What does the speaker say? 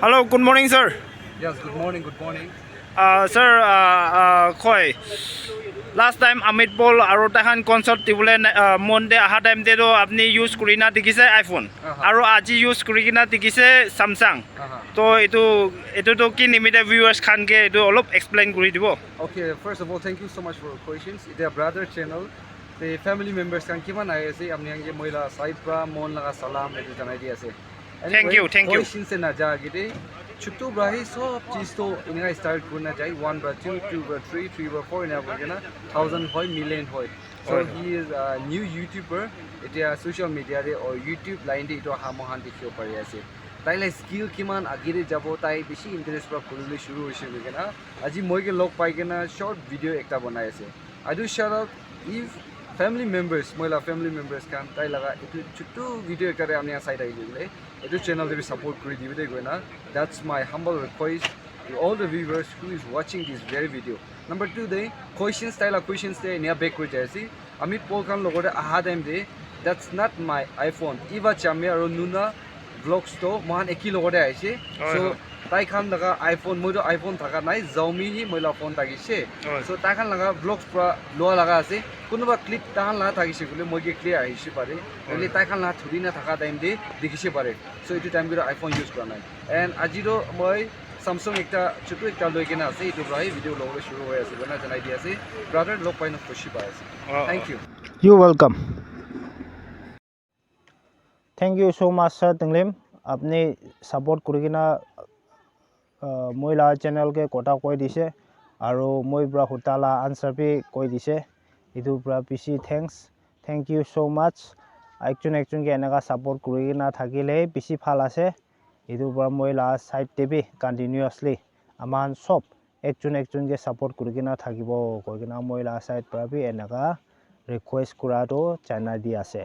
Hello, good morning, sir. Yes, good morning, good morning. Sir, koi. Last time Amit Bol aru tahan concert tibule Monday aha time te do apni use kuri na dikise iPhone. Aru aji use kuri kina dikise Samsung. To itu to ki nimite viewers khan ke itu olop explain kuri dibo. Okay, first of all, thank you so much for your questions. It's a brother channel. The family members can keep an eye see. I'm young moila saibra mon laga salam edu janai di ase. Thank you, thank you. Questions se na ja gide. Chutu brahi so cheese to inga start kurna jai 1 bra 2 2 bra 3 3 bra 4 ina bolgena 1000 hoy million hoy. So he is a new YouTuber. It is social media de or YouTube line de ito hamohan dikhio pari ase. তাইলে skill কিমান আগিরে যাব তাই বেশি interest পৰা কৰিবলৈ শুরু হৈছে কেনা আজি মইকে লগ পাই কেনা শর্ট ভিডিও একটা বনাই আছে I do shout out if family members মইলা ফ্যামিলি মেম্বার্স কান তাই লাগা এটু ছোট ভিডিও একারে আমি সাইড আই দিলে এটু চ্যানেল দেবি সাপোর্ট করে দিবি দে গয়না that's my humble request to all the viewers who is watching this very video number 2 দে কোয়েশ্চেন্স তাইলা কোয়েশ্চেন্স দে নিয়া বেক করে যাইছি আমি পল কান লগতে আহা টাইম দে দ্যাটস নট মাই আইফোন ইভা চামি আৰু নুনা vlogs to mohan eki logode aise so tai khan laga iphone moi do iphone thaka nai xiaomi hi moila phone tagise so tai khan laga vlogs pra loa laga ase kunuba clip ta khan la thagise gole moi ge clear aise pare ele tai khan la thuri na thaka time de dekhise pare so etu time gora iphone use kora nai and ajiro moi samsung ekta chotu ekta loi kena ase etu brai video logole shuru hoy ase bana janai di ase brother log paina khushi pa ase thank you You welcome. Thank you so much, sir. Tinglem. আপনি support কৰি কিনা মই লা channel কে কথা কৈ দিছে আৰু মই পৰা হুতালা আনসাৰ পি কৈ দিছে ইটো পৰা পিছি থ্যাংক ইউ সো মাচ একজন কে এনেকা সাপোৰ্ট কৰি কিনা থাকিলে পিছি ভাল আছে ইটো পৰা মই লা সাইড টিভি কন্টিনিউয়াসলি আমান সব একজন কে সাপোৰ্ট কৰি কিনা থাকিব কৈ কিনা মই লা সাইড পৰা বি এনেকা ৰিকুৱেষ্ট কৰাটো জানা দি আছে